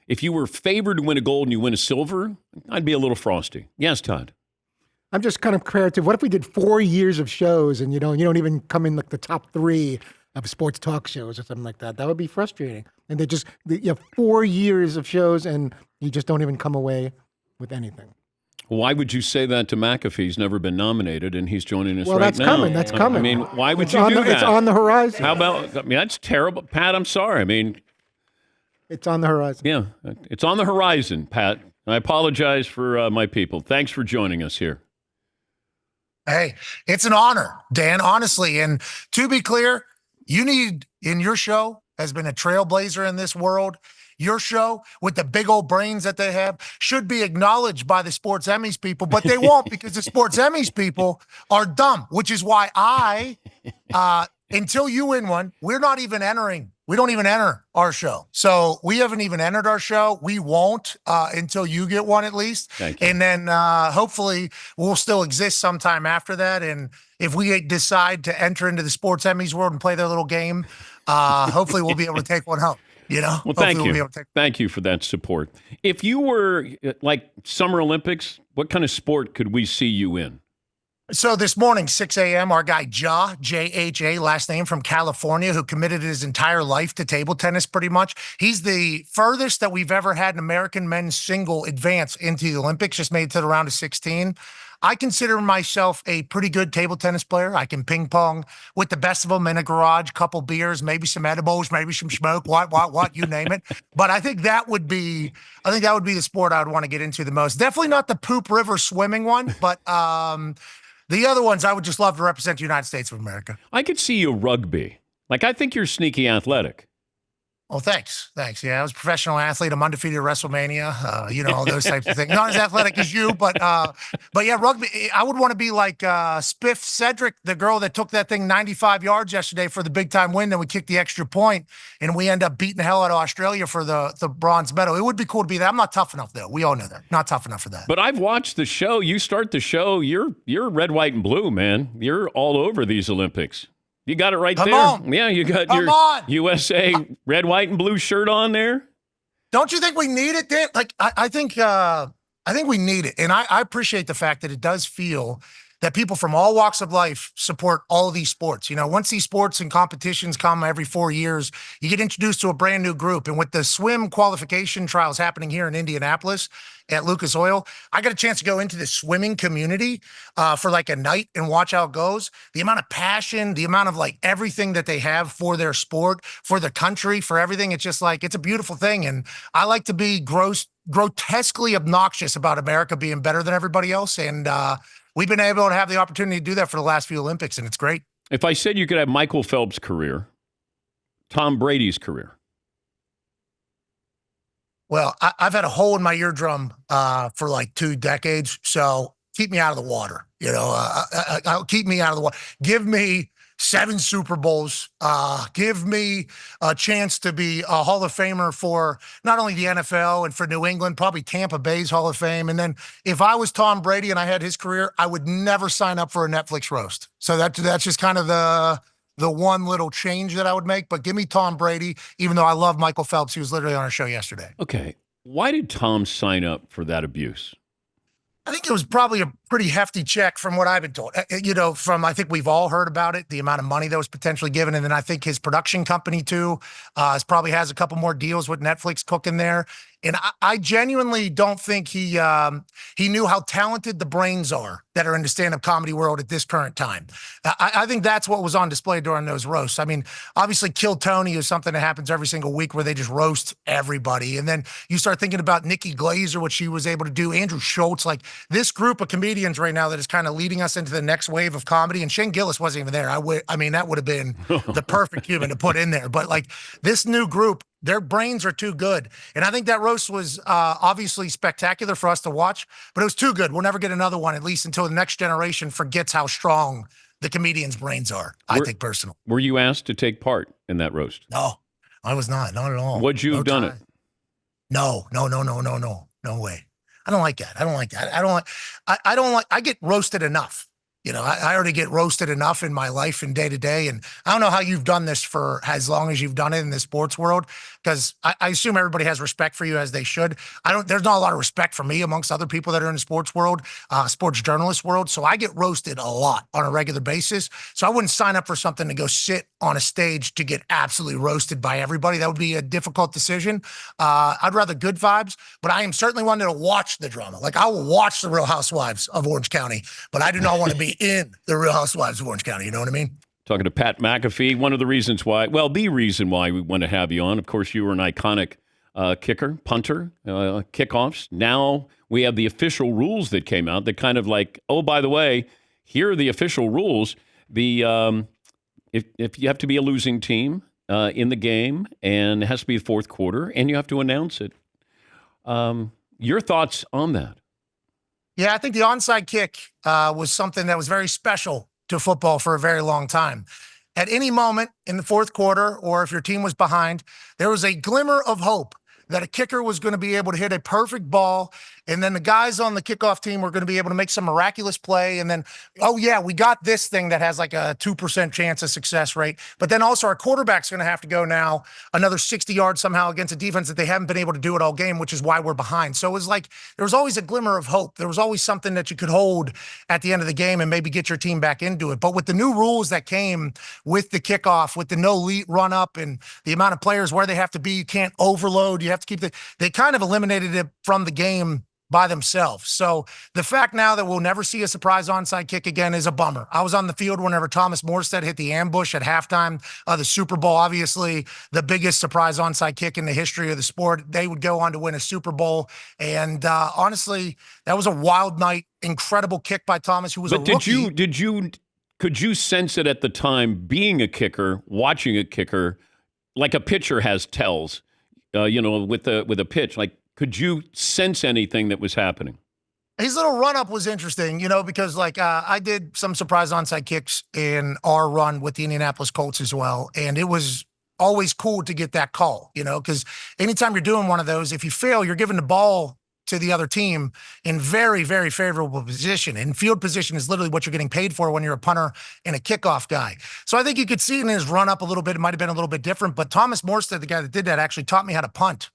If you were favored to win a gold and you win a silver, I'd be a little frosty. Yes, Todd. I'm just kind of creative. What if we did 4 years of shows and you don't even come in like the top 3 of sports talk shows or something like that? That would be frustrating. And you have 4 years of shows and you just don't even come away with anything. Why would you say that to McAfee? He's never been nominated, and he's joining us well, right now. Well, that's coming. I mean, why would you do that? It's on the horizon. How about, I mean, that's terrible. Pat, I'm sorry. I mean, it's on the horizon. Yeah, it's on the horizon, Pat. I apologize for my people. Thanks for joining us here. Hey, it's an honor, Dan, honestly. And to be clear, in your show has been a trailblazer in this world. Your show, with the big old brains that they have, should be acknowledged by the Sports Emmys people, but they won't because the Sports Emmys people are dumb, which is why until you win one, we don't even enter our show. So we haven't even entered our show. We won't until you get one at least. Thank you. And then hopefully we'll still exist sometime after that. And if we decide to enter into the Sports Emmys world and play their little game, hopefully we'll be able to take one home. Well, thank you. Thank you for that support. If you were like Summer Olympics, what kind of sport could we see you in? So this morning, 6 a.m., our guy J-H-A, last name, from California, who committed his entire life to table tennis pretty much. He's the furthest that we've ever had an American men's single advance into the Olympics, just made it to the round of 16. I consider myself a pretty good table tennis player. I can ping pong with the best of them in a garage, couple beers, maybe some edibles, maybe some smoke, what, you name it. But I think that would be the sport I would want to get into the most. Definitely not the Poop River swimming one, but the other ones I would just love to represent the United States of America. I could see you rugby. Like, I think you're sneaky athletic. Oh, thanks. Yeah, I was a professional athlete. I'm undefeated at WrestleMania. All those types of things. Not as athletic as you, but yeah, rugby. I would want to be like Spiff Cedric, the girl that took that thing 95 yards yesterday for the big time win. Then we kicked the extra point, and we end up beating the hell out of Australia for the bronze medal. It would be cool to be that. I'm not tough enough though. We all know that. Not tough enough for that. But I've watched the show. You start the show. You're red, white, and blue, man. You're all over these Olympics. You got it right Come there. on. Yeah, you got Come your on. USA red, white, and blue shirt on there. Don't you think we need it, Dan? Like, I think we need it. And I appreciate the fact that it does feel that people from all walks of life support all of these sports. Once these sports and competitions come every 4 years, you get introduced to a brand new group. And with the swim qualification trials happening here in Indianapolis at Lucas Oil, I got a chance to go into the swimming community for like a night and watch how it goes. The amount of passion, the amount of like everything that they have for their sport, for the country, for everything. It's just like, it's a beautiful thing. And I like to be grotesquely obnoxious about America being better than everybody else. And we've been able to have the opportunity to do that for the last few Olympics, and it's great. If I said you could have Michael Phelps' career, Tom Brady's career. Well, I've had a hole in my eardrum for like 2 decades, so keep me out of the water. I'll keep me out of the water. Give me 7 Super Bowls. Give me a chance to be a Hall of Famer for not only the NFL and for New England, probably Tampa Bay's Hall of Fame. And then if I was Tom Brady and I had his career, I would never sign up for a Netflix roast. So that's just kind of the one little change that I would make. But give me Tom Brady, even though I love Michael Phelps. He was literally on our show yesterday. Okay. Why did Tom sign up for that abuse? I think it was probably a pretty hefty check from what I've been told. I think we've all heard about it, the amount of money that was potentially given. And then I think his production company too probably has a couple more deals with Netflix cooking there. And I genuinely don't think he knew how talented the brains are that are in the stand-up comedy world at this current time. I think that's what was on display during those roasts. I mean, obviously Kill Tony is something that happens every single week where they just roast everybody. And then you start thinking about Nikki Glaser, what she was able to do, Andrew Schultz, like this group of comedians right now that is kind of leading us into the next wave of comedy. And Shane Gillis wasn't even there. That would have been the perfect human to put in there. But like this new group, their brains are too good. And I think that roast was obviously spectacular for us to watch, but it was too good. We'll never get another one, at least until the next generation forgets how strong the comedians' brains are, I think personally. Were you asked to take part in that roast? No, I was not. Not at all. Would you have done it? No way. I don't like that. I don't like. I get roasted enough. I already get roasted enough in my life and day to day. And I don't know how you've done this for as long as you've done it in the sports world, because I assume everybody has respect for you as they should. There's not a lot of respect for me amongst other people that are in the sports world, sports journalist world. So I get roasted a lot on a regular basis. So I wouldn't sign up for something to go sit on a stage to get absolutely roasted by everybody. That would be a difficult decision. I'd rather good vibes, but I am certainly one that'll watch the drama. Like, I will watch the Real Housewives of Orange County, but I do not want to be in the Real Housewives of Orange County. You know what I mean? Talking to Pat McAfee, one of the reasons why, the reason why we want to have you on, of course, you were an iconic kicker, punter, kickoffs. Now we have the official rules that came out that kind of like, oh, by the way, here are the official rules. If you have to be a losing team in the game, and it has to be the fourth quarter, and you have to announce it. Your thoughts on that? Yeah, I think the onside kick was something that was very special to football for a very long time. At any moment in the fourth quarter, or if your team was behind, there was a glimmer of hope that a kicker was going to be able to hit a perfect ball, and then the guys on the kickoff team were going to be able to make some miraculous play, and then, oh yeah, we got this thing that has like a 2% chance of success rate. But then also our quarterback's going to have to go now another 60 yards somehow against a defense that they haven't been able to do it all game, which is why we're behind. So it was like there was always a glimmer of hope. There was always something that you could hold at the end of the game and maybe get your team back into it. But with the new rules that came with the kickoff, with the no lead run up and the amount of players where they have to be, you can't overload, you have to keep they kind of eliminated it from the game by themselves. So the fact now that we'll never see a surprise onside kick again is a bummer. I was on the field whenever Thomas Morstead hit the ambush at halftime of the Super Bowl, obviously the biggest surprise onside kick in the history of the sport. They would go on to win a Super Bowl. And honestly, that was a wild night, incredible kick by Thomas, who was a rookie. Could you sense it at the time, being a kicker, watching a kicker, like a pitcher has tells, with a pitch, like, could you sense anything that was happening? His little run-up was interesting, because I did some surprise onside kicks in our run with the Indianapolis Colts as well, and it was always cool to get that call, because anytime you're doing one of those, if you fail, you're giving the ball to the other team in very, very favorable position. And field position is literally what you're getting paid for when you're a punter and a kickoff guy. So I think you could see it in his run-up a little bit. It might have been a little bit different, but Thomas Morstead, the guy that did that, actually taught me how to punt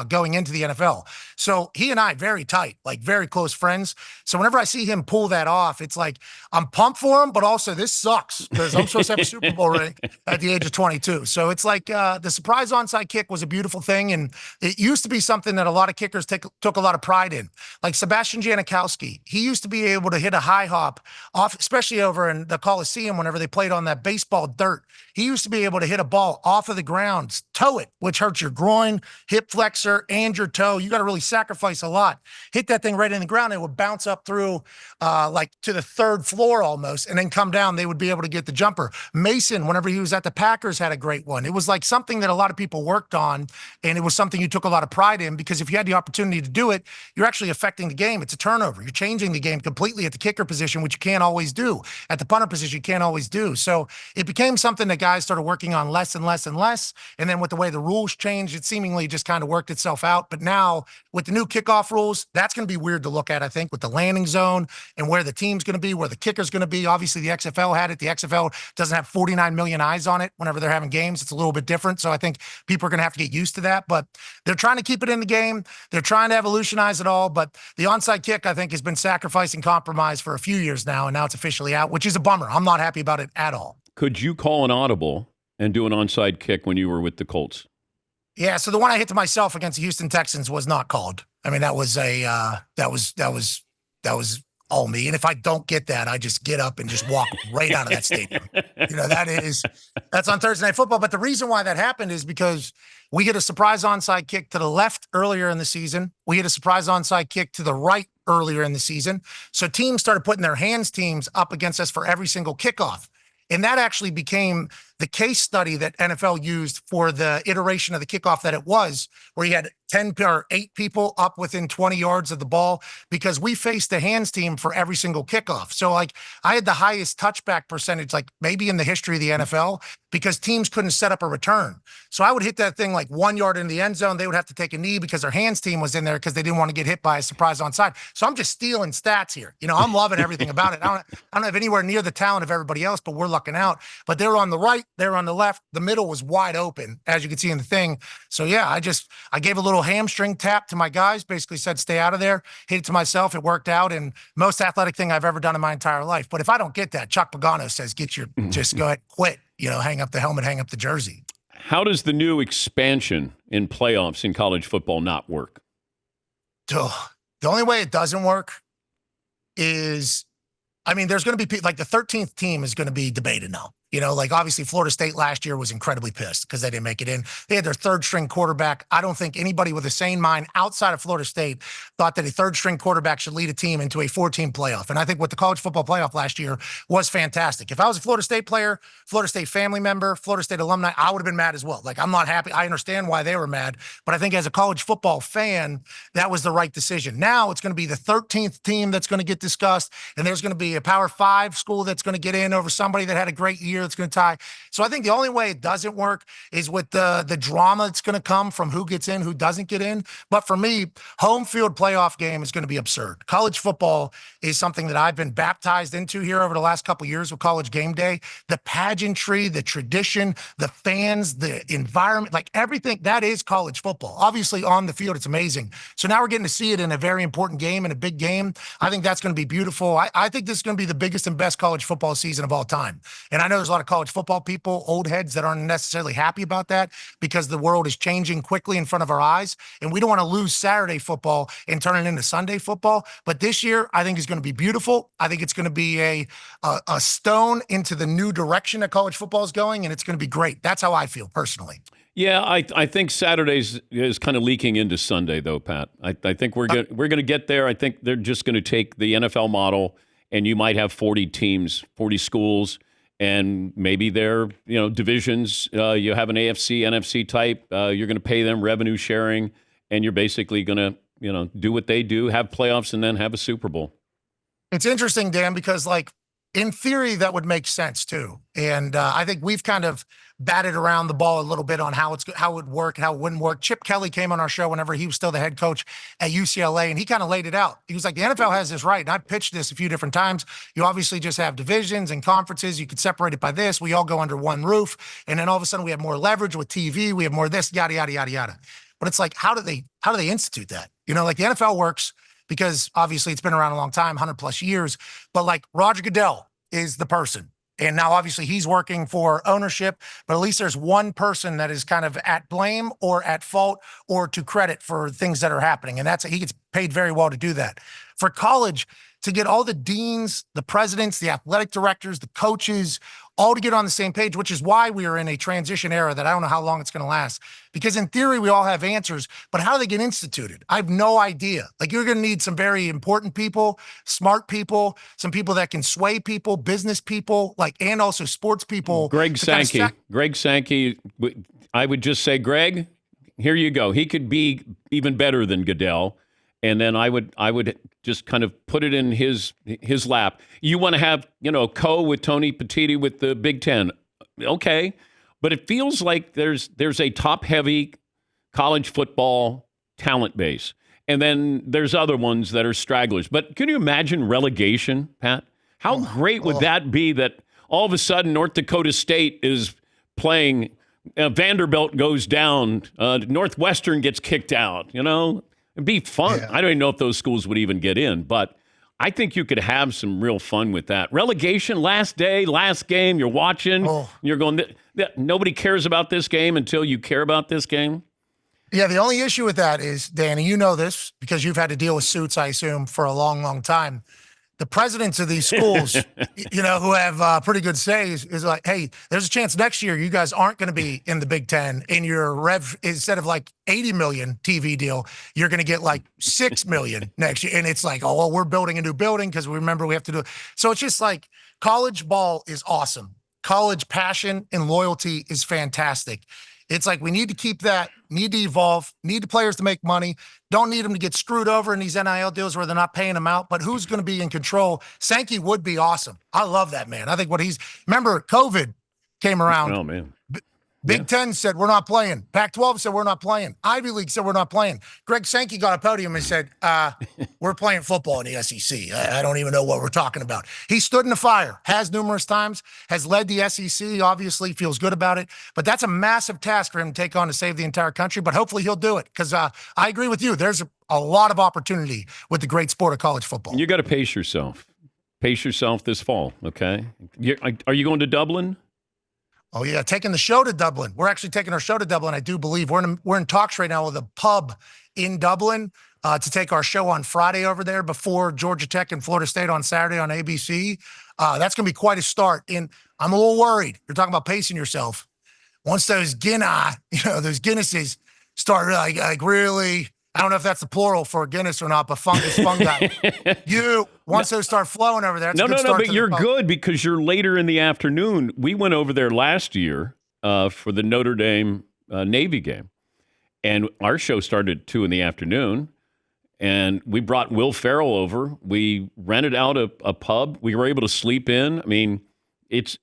going into the NFL. So he and I, very tight, like very close friends. So whenever I see him pull that off, it's like, I'm pumped for him, but also this sucks because I'm supposed to have a Super Bowl ring at the age of 22. So it's like the surprise onside kick was a beautiful thing. And it used to be something that a lot of kickers took a lot of pride in. Like Sebastian Janikowski, he used to be able to hit a high hop off, especially over in the Coliseum whenever they played on that baseball dirt. He used to be able to hit a ball off of the ground, toe it, which hurts your groin, hip flexor, and your toe. You got to really sacrifice a lot. Hit that thing right in the ground, and it would bounce up through like to the third floor almost, and then come down. They would be able to get the jumper. Mason, whenever he was at the Packers, had a great one. It was like something that a lot of people worked on, and it was something you took a lot of pride in because if you had the opportunity to do it, you're actually affecting the game. It's a turnover. You're changing the game completely at the kicker position, which you can't always do. At the punter position, you can't always do. So it became something that guys started working on less and less and less. And then with the way the rules changed, it seemingly just kind of worked itself out. But now with the new kickoff rules, that's going to be weird to look at, I think, with the landing zone and where the team's going to be, where the kicker's going to be. Obviously, the XFL had it. The XFL doesn't have 49 million eyes on it whenever they're having games. It's a little bit different. So I think people are going to have to get used to that. But they're trying to keep it in the game. They're trying to evolutionize it all. But the onside kick, I think, has been sacrificed and compromised for a few years now. And now it's officially out, which is a bummer. I'm not happy about it at all. Could you call an audible and do an onside kick when you were with the Colts? Yeah, so the one I hit to myself against the Houston Texans was not called. I mean, that was all me. And if I don't get that, I just get up and just walk right out of that stadium. That's on Thursday Night Football. But the reason why that happened is because we hit a surprise onside kick to the left earlier in the season. We hit a surprise onside kick to the right earlier in the season. So teams started putting their teams up against us for every single kickoff. And that actually became the case study that NFL used for the iteration of the kickoff that it was, where you had 10 or 8 people up within 20 yards of the ball, because we faced the hands team for every single kickoff. So like I had the highest touchback percentage, like maybe in the history of the NFL, because teams couldn't set up a return. So I would hit that thing like 1 yard in the end zone. They would have to take a knee because their hands team was in there because they didn't want to get hit by a surprise onside. So I'm just stealing stats here. I'm loving everything about it. I don't have anywhere near the talent of everybody else, but we're lucking out. But they're on the right, they're on the left. The middle was wide open, as you can see in the thing. So yeah, I gave a little hamstring tap to my guys, basically said, stay out of there, hit it to myself. It worked out, and most athletic thing I've ever done in my entire life. But if I don't get that, Chuck Pagano says, just go ahead, quit, hang up the helmet, hang up the jersey. How does the new expansion in playoffs in college football not work? The only way it doesn't work is, there's going to be like the 13th team is going to be debated now. Like obviously Florida State last year was incredibly pissed because they didn't make it in. They had their third string quarterback. I don't think anybody with a sane mind outside of Florida State thought that a third string quarterback should lead a team into a 4-team playoff. And I think what the college football playoff last year was fantastic. If I was a Florida State player, Florida State family member, Florida State alumni, I would have been mad as well. Like I'm not happy. I understand why they were mad, but I think as a college football fan, that was the right decision. Now it's going to be the 13th team that's going to get discussed, and there's going to be a Power 5 school that's going to get in over somebody that had a great year that's going to tie. So I think the only way it doesn't work is with the drama that's going to come from who gets in, who doesn't get in. But for me, home field playoff game is going to be absurd. College football is something that I've been baptized into here over the last couple of years with College Game Day. The pageantry, the tradition, the fans, the environment, like everything, that is college football. Obviously on the field, it's amazing. So now we're getting to see it in a very important game, in a big game. I think that's going to be beautiful. I think this is going to be the biggest and best college football season of all time. And I know there's a lot of college football people, old heads, that aren't necessarily happy about that because the world is changing quickly in front of our eyes. And we don't want to lose Saturday football and turn it into Sunday football. But this year, I think is going to be beautiful. I think it's going to be a stone into the new direction that college football is going, and it's going to be great. That's how I feel personally. Yeah, I think Saturdays is kind of leaking into Sunday, though, Pat. I think we're going to get there. I think they're just going to take the NFL model, and you might have 40 teams, 40 schools, and maybe they're divisions. You have an AFC, NFC type. You're going to pay them revenue sharing, and you're basically going to do what they do, have playoffs, and then have a Super Bowl. It's interesting, Dan, because in theory, that would make sense too. And I think we've kind of batted around the ball a little bit on how it would work, how it wouldn't work. Chip Kelly came on our show whenever he was still the head coach at UCLA, and he kind of laid it out. He was like, the NFL has this right, and I pitched this a few different times. You obviously just have divisions and conferences. You could separate it by this. We all go under one roof, and then all of a sudden we have more leverage with TV. We have more this, yada, yada, yada, yada. But it's like, how do they institute that? Like the NFL works because obviously it's been around a long time, 100 plus years, but like Roger Goodell is the person. And now obviously he's working for ownership, but at least there's one person that is kind of at blame or at fault or to credit for things that are happening. And he gets paid very well to do that. For college, to get all the deans, the presidents, the athletic directors, the coaches, all to get on the same page, which is why we are in a transition era that I don't know how long it's going to last. Because in theory, we all have answers, but how do they get instituted? I have no idea. Like you're going to need some very important people, smart people, some people that can sway people, business people, and also sports people. Greg Sankey, I would just say, Greg, here you go. He could be even better than Goodell. And then I would just kind of put it in his lap. You want to have, with Tony Petitti with the Big Ten. Okay. But it feels like there's a top-heavy college football talent base. And then there's other ones that are stragglers. But can you imagine relegation, Pat? How great would that be that all of a sudden North Dakota State is playing, Vanderbilt goes down, Northwestern gets kicked out, It'd be fun. Yeah. I don't even know if those schools would even get in, but I think you could have some real fun with that. Relegation, last day, last game, you're watching, you're going, nobody cares about this game until you care about this game. Yeah, the only issue with that is, Danny, you know this because you've had to deal with suits, I assume, for a long, long time. The presidents of these schools, who have pretty good says, is like, hey, there's a chance next year you guys aren't going to be in the Big Ten. And your rev, instead of 80 million TV deal, you're going to get 6 million next year. And it's like, oh, well, we're building a new building because we remember we have to do it. So it's just college ball is awesome. college passion and loyalty is fantastic. It's like we need to keep that, need to evolve, need the players to make money, don't need them to get screwed over in these NIL deals where they're not paying them out, but who's going to be in control? Sankey would be awesome. I love that, man. I think remember, COVID came around. Oh, man. Big Ten said, we're not playing. Pac-12 said, we're not playing. Ivy League said, we're not playing. Greg Sankey got a podium and said, we're playing football in the SEC. I don't even know what we're talking about. He stood in the fire, has numerous times, has led the SEC, obviously feels good about it. But that's a massive task for him to take on to save the entire country. But hopefully he'll do it because I agree with you. There's a lot of opportunity with the great sport of college football. You got to pace yourself. Pace yourself this fall, okay? Are you going to Dublin? Oh, yeah, taking the show to Dublin. We're actually taking our show to Dublin, I do believe. We're in talks right now with a pub in Dublin to take our show on Friday over there before Georgia Tech and Florida State on Saturday on ABC. That's going to be quite a start. And I'm a little worried. You're talking about pacing yourself. Once those those Guinnesses start like really, I don't know if that's the plural for Guinness or not, but fungi. Once those start flowing over there, no, but you're good because you're later in the afternoon. We went over there last year for the Notre Dame Navy game, and our show started at 2 in the afternoon, and we brought Will Ferrell over. We rented out a pub. We were able to sleep in. I mean, it's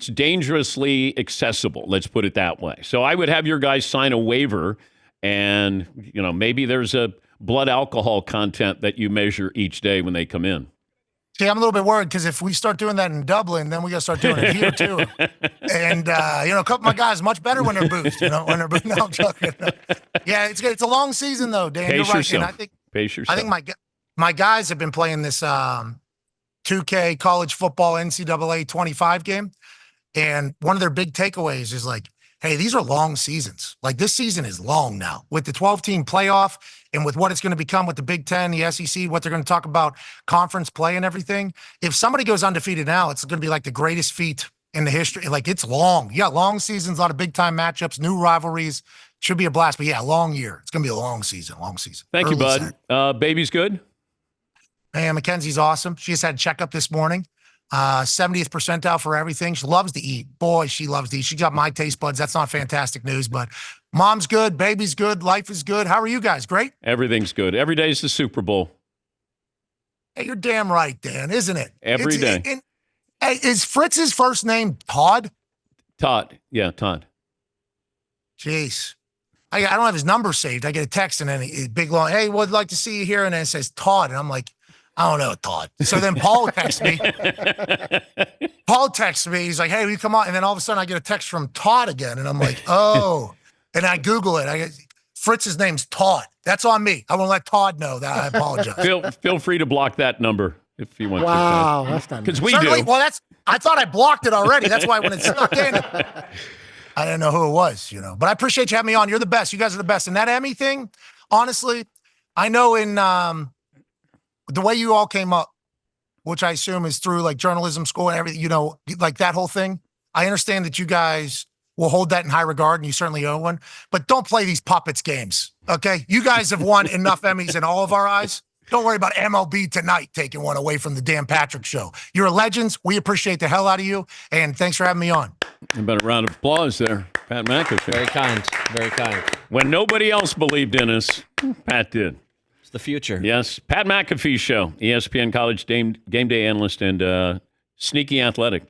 dangerously accessible. Let's put it that way. So I would have your guys sign a waiver. And, maybe there's a blood alcohol content that you measure each day when they come in. See, I'm a little bit worried because if we start doing that in Dublin, then we got to start doing it here too. And, a couple of my guys much better when they're boozed, when they're boozed. No, I'm joking. Yeah, it's a long season though, Dan. Pace You're right. yourself. And Pace yourself. I think my guys have been playing this 2K college football NCAA 25 game. And one of their big takeaways is like, hey, these are long seasons. Like this season is long now with the 12-team playoff and with what it's going to become with the Big Ten, the SEC, what they're going to talk about conference play and everything. If somebody goes undefeated now, it's going to be like the greatest feat in the history. Like it's long. Yeah, long seasons, a lot of big time matchups, new rivalries. Should be a blast. But yeah, long year. It's going to be a long season. Thank you, bud. Baby's good? Man, Mackenzie's awesome. She just had a checkup this morning. 70th percentile for everything. She loves to eat. Boy, she loves to eat. She got my taste buds. That's not fantastic news, but mom's good, baby's good, life is good. How are you guys? Great? Everything's good. Every day is the Super Bowl. Hey, you're damn right, Dan, isn't it? Every day. Hey, is Fritz's first name Todd? Todd. Yeah, Todd. Jeez. I don't have his number saved. I get a text and then a big long, hey, would like to see you here. And then it says Todd. And I'm like, I don't know, Todd. So then Paul texts me. He's like, hey, will you come on? And then all of a sudden I get a text from Todd again. And I'm like, oh. And I Google it. Fritz's name's Todd. That's on me. I won't let Todd know that. I apologize. Feel free to block that number if you want to. Wow, that's not because we Certainly, do. Well, I thought I blocked it already. That's why when it snuck in, I didn't know who it was, But I appreciate you having me on. You're the best. You guys are the best. And that Emmy thing, honestly, I know in the way you all came up, which I assume is through like journalism school and everything, like that whole thing. I understand that you guys will hold that in high regard and you certainly own one, but don't play these puppets games. Okay. You guys have won enough Emmys in all of our eyes. Don't worry about MLB Tonight taking one away from the Dan Patrick Show. You're legends. We appreciate the hell out of you. And thanks for having me on. About a round of applause there, Pat McAfee. Very kind. Very kind. When nobody else believed in us, Pat did. The future. Yes. Pat McAfee Show, ESPN College game day analyst and sneaky athletic.